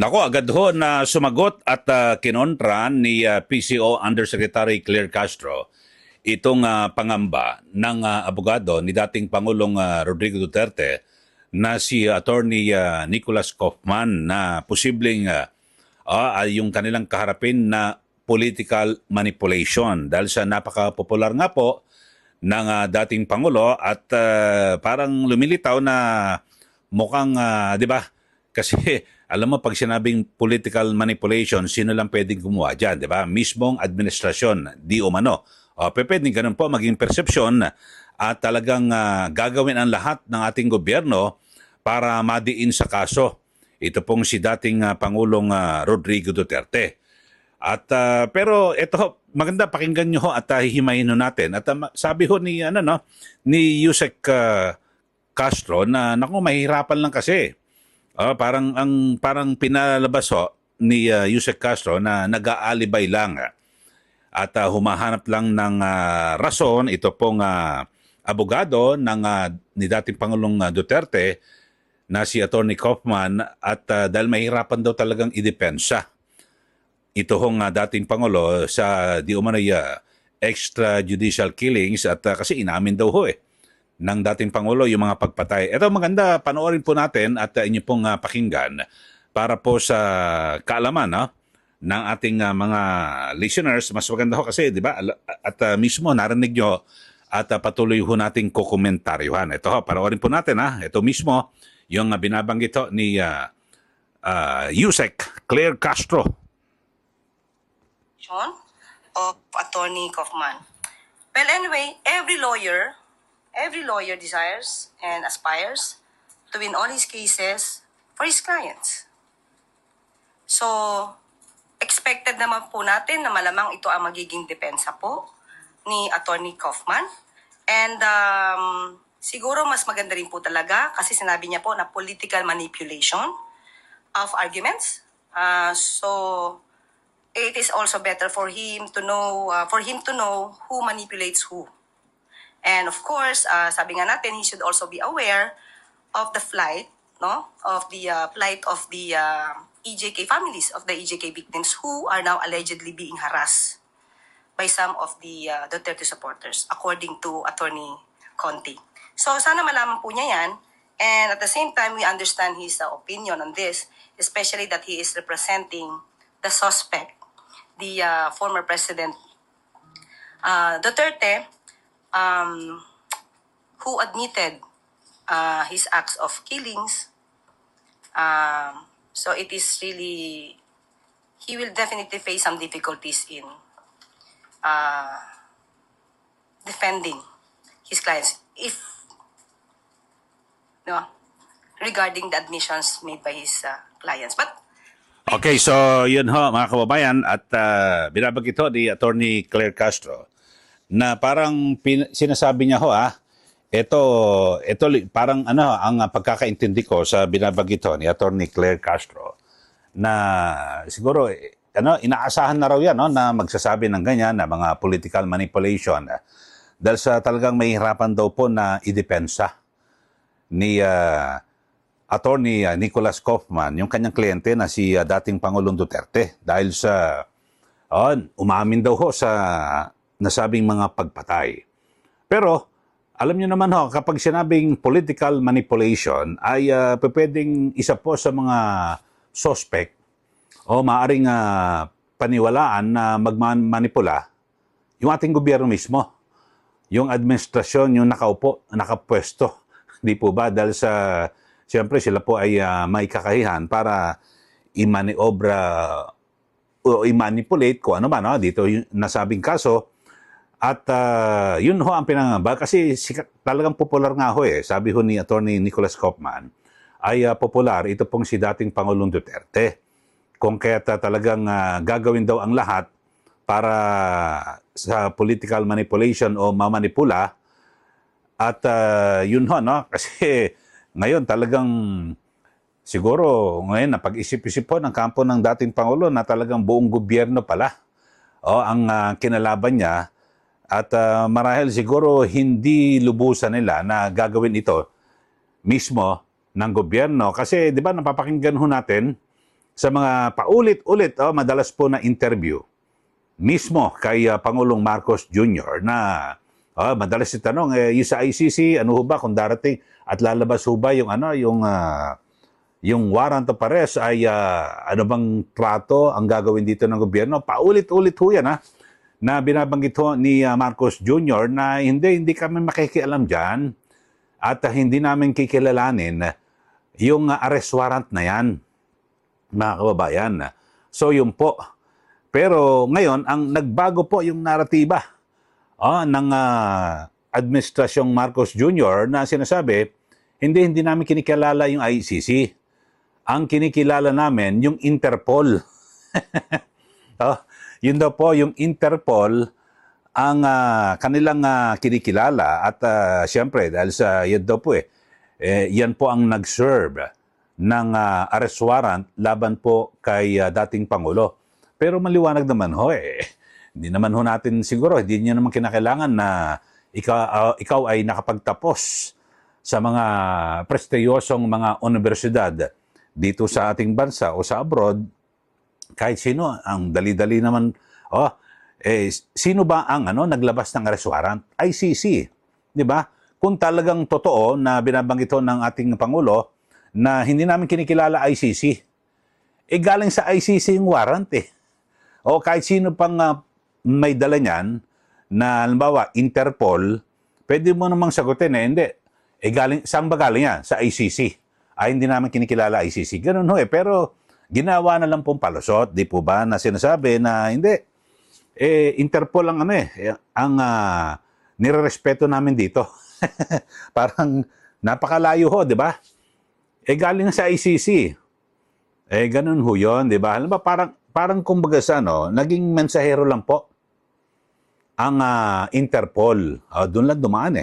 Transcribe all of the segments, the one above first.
Nako, agad ho na sumagot at kinontra ni PCO Undersecretary Claire Castro itong pangamba ng abogado ni dating Pangulong Rodrigo Duterte na si Attorney Nicholas Kaufman na posibleng yung kanilang kaharapin na political manipulation dahil sa napaka-popular nga po ng dating Pangulo at parang lumilitaw na mukhang, di ba, kasi alam mo, pag sinabing political manipulation, sino lang pwedeng gumawa dyan, di ba? Mismong administrasyon, di umano. Pwedeng ganun po maging persepsyon at talagang gagawin ang lahat ng ating gobyerno para madiin sa kaso. Ito pong si dating Pangulong Rodrigo Duterte. At pero ito maganda pakinggan niyo ho at hihimayin ho natin. At sabi ho ni ni Yusek Castro na naku mahirapan lang kasi. Parang pinalabas ho ni Yusek Castro na nag-aalibay lang at humahanap lang ng rason ito pong abogado ng ni dating Pangulong Duterte na si Attorney Kaufman at dahil mahirapan daw talagang idepensa ito hong dating Pangulo sa di umano'y extrajudicial killings at kasi inamin daw ho ng dating Pangulo yung mga pagpatay. Ito maganda, panoorin po natin at inyo pong pakinggan para po sa kaalaman ng ating mga listeners. Mas maganda ho kasi, di ba? At mismo narinig nyo at patuloy ho nating kukomentaryuhan. Ito ho, panoorin po natin Ito mismo yung binabanggit ho ni Yusek Claire Castro. Of Attorney Kaufman. Well, anyway, every lawyer desires and aspires to win all his cases for his clients. So, expected naman po natin na malamang ito ang magiging depensa po ni Attorney Kaufman. And siguro mas maganda rin po talaga kasi sinabi niya po na political manipulation of arguments. So, it is also better for him to know who manipulates who. And of course, sabi nga natin, he should also be aware of the plight, of the plight of the EJK families, of the EJK victims who are now allegedly being harassed by some of the Duterte supporters, according to Attorney Conti. So sana malaman po niya yan. And at the same time, we understand his opinion on this, especially that he is representing the suspect, the former President Duterte, who admitted his acts of killings. So it is really, he will definitely face some difficulties in defending his clients regarding the admissions made by his clients. But Okay, so yun ho mga kababayan at binabanggit ho ni Attorney Claire Castro na parang sinasabi niya ho ito parang ang pagkakaintindi ko sa binabanggit ho ni Attorney Claire Castro na siguro inaasahan na raw yan na magsasabi ng ganyan na mga political manipulation dahil sa talagang mahihirapan daw po na idepensa ni Attorney Nicholas Kaufman, yung kanyang kliyente na si dating Pangulong Duterte dahil sa umamin daw ho sa nasabing mga pagpatay. Pero alam niyo naman ho, kapag sinabing political manipulation ay pwedeng isa po sa mga suspect o maaring paniwalaan na magmanipula yung ating gobyerno mismo, yung administrasyon, yung nakapwesto. Di po ba? Dahil sa siyempre, sila po ay may kakayahan para i-maniobra o i-manipulate kung ano man dito yung nasabing kaso. At yun ho ang pinangamba kasi talagang popular nga ho Sabi ho ni Attorney Nicholas Kaufman ay popular ito pong si dating Pangulong Duterte. Kung kaya talagang gagawin daw ang lahat para sa political manipulation o mamanipula. At yun ho, kasi ngayon talagang siguro ngayon napag-isip-isip po ng kampo ng dating Pangulo na talagang buong gobyerno pala ang kinalaban niya at marahil siguro hindi lubusan nila na gagawin ito mismo ng gobyerno kasi di ba napapakinggan ho natin sa mga paulit-ulit, madalas po na interview mismo kay Pangulong Marcos Jr. na madalas itanong, yung sa ICC, ano ho ba kung darating at lalabas ho ba yung yung warrant of arrest ay ano bang trato ang gagawin dito ng gobyerno? Paulit-ulit ho yan na binabanggit ho ni Marcos Jr. na hindi kami makikialam dyan at hindi namin kikilalanin yung arrest warrant na yan, mga kababayan. So yun po. Pero ngayon, ang nagbago po yung naratiba ng Administrasyong Marcos Jr. na sinasabi, hindi namin kinikilala yung ICC. Ang kinikilala namin, yung Interpol. Yun daw po, yung Interpol, ang kanilang kinikilala. At siyempre, dahil sa yun daw po yan po ang nag-serve ng arrest warrant laban po kay dating Pangulo. Pero maliwanag naman ho hindi naman ho natin siguro, hindi nyo naman kinakailangan na ikaw ay nakapagtapos sa mga prestiyosong mga universidad dito sa ating bansa o sa abroad. Kahit sino, ang dali-dali naman, sino ba ang naglabas ng arrest warrant? ICC, di ba? Kung talagang totoo na binabanggit ho ng ating Pangulo na hindi namin kinikilala ICC, galing sa ICC yung warrant O kahit sino pang may dala niyan na halimbawa Interpol, pwede mo namang sagutin hindi. Saan ba galing yan? Sa ICC. Hindi namin kinikilala ICC. Ganun ho Pero ginawa na lang pong palusot, di po ba, na sinasabi na hindi. Interpol ang ang nirerespeto namin dito. Parang napakalayo ho, di ba? Galing sa ICC. Ganun ho yun, di ba? Halimbawa, parang kumbaga sa naging mensahero lang po ang Interpol. Doon lang dumaan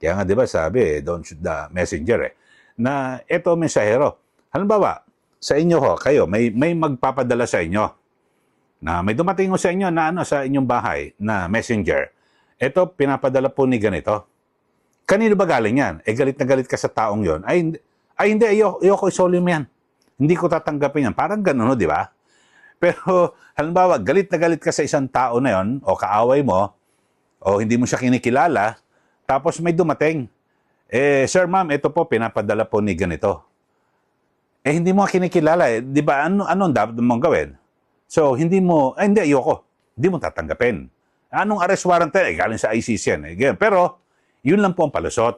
Kaya nga 'di ba sabi, don't shoot the messenger na eto mensahero. Halimbawa, sa inyo kayo may magpapadala sa inyo na may dumating sa inyo na sa inyong bahay na messenger. Eto pinapadala po ni ganito. Kanino ba galing yan? Galit na galit ka sa taong yon. Hindi, ayoko isoli mo yan. Hindi ko tatanggapin yan. Parang ganun, di ba? Pero halimbawa, galit na galit ka sa isang tao na yon o kaaway mo o hindi mo siya kinikilala, tapos may dumating. Sir, ma'am, ito po, pinapadala po ni ganito. Hindi mo kinikilala di ba? Anong dapat mong gawin? So, hindi mo, hindi, ayoko. Hindi mo tatanggapin. Anong arrest warrant galing sa ICC yan. Pero, yun lang po ang palusot.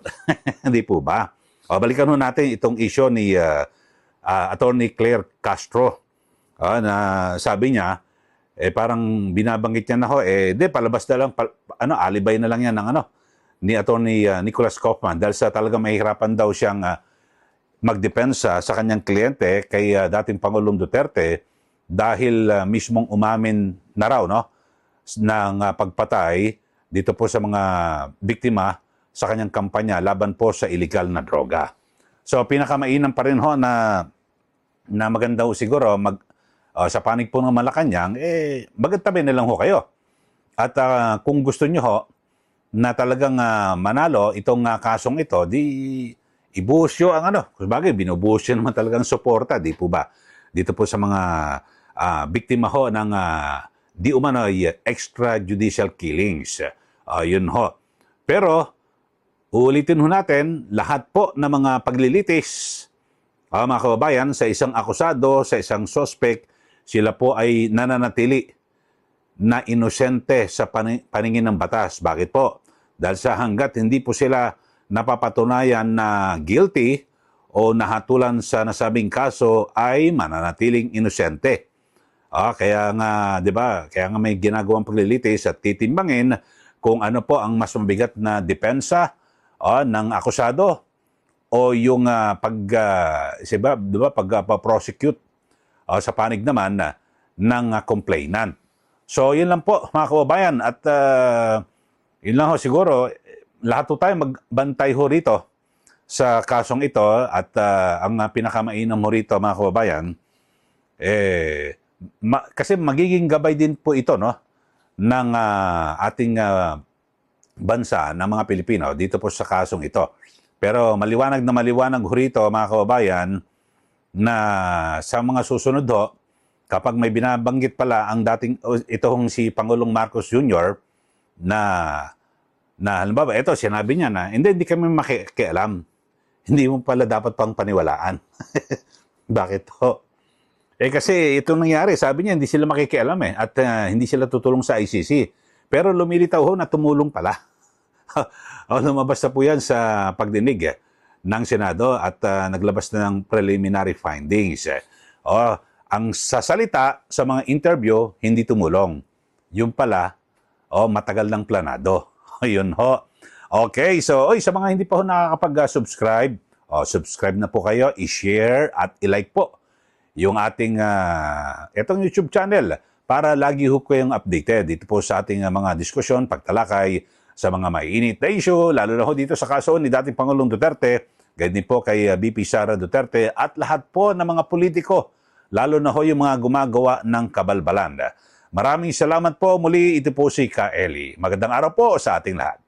Hindi po ba? Balikan ho natin itong issue ni Attorney Claire Castro. Na sabi niya, parang binabanggit niya na palabas na lang, alibay na lang yan ng ni Attorney Nicholas Kaufman dahil sa talaga mahihirapan daw siyang magdepensa sa kanyang kliyente kay dating Pangulong Duterte dahil mismong umamin na raw ng pagpatay dito po sa mga biktima sa kanyang kampanya laban po sa illegal na droga. So pinakamainam pa rin na maganda siguro sa panig po ng Malacanang, magtabi na lang kayo. At kung gusto nyo na talagang manalo itong kasong ito, di ibuhos nyo ang Sabagay, binubuhos nyo naman talagang suporta, di po ba? Dito po sa mga biktima ng di umano'y extrajudicial killings. Yun Pero, uulitin natin, lahat po ng mga paglilitis, mga kababayan, sa isang akusado, sa isang suspect, sila po ay nananatili na inosente sa paningin ng batas. Bakit po? Dahil sa hanggat hindi po sila napapatunayan na guilty o nahatulan sa nasabing kaso ay mananatiling inosente. Kaya nga, 'di ba? Kaya nga may ginagawang paglilitis at titimbangin kung ano po ang mas mabigat na depensa ng akusado o yung pag-prosecute sa panig naman ng complainant. So, yun lang po mga kababayan at yun lang siguro, lahat po tayo magbantay rito sa kasong ito at ang pinakamainam rito mga kababayan, kasi magiging gabay din po ito ng ating bansa ng mga Pilipino dito po sa kasong ito. Pero maliwanag na maliwanag rito mga kababayan na sa mga susunod ho, kapag may binabanggit pala ang dating, itong si Pangulong Marcos Jr. na halimbawa, ito, sinabi niya na, hindi kami makikialam. Hindi mo pala dapat pang paniwalaan. Bakit ho? Kasi itong nangyari, sabi niya, hindi sila makikialam at hindi sila tutulong sa ICC. Pero lumilitaw ho na tumulong pala. Lumabas na po yan sa pagdinig ng Senado at naglabas na ng preliminary findings. Ang sasalita sa mga interview, hindi tumulong. Yung pala, matagal ng planado. Yun ho. Okay, so sa mga hindi pa ho nakakapag-subscribe, subscribe na po kayo, i-share at i-like po yung ating itong YouTube channel para lagi ho kayong updated dito po sa ating mga diskusyon, pagtalakay sa mga maiinit na issue, lalo na ho dito sa kaso ni dating Pangulong Duterte, ganyan din po kay BP Sara Duterte at lahat po ng mga politiko, lalo na ho yung mga gumagawa ng kabalbalan. Maraming salamat po muli, ito po si Ka Eli. Magandang araw po sa ating lahat.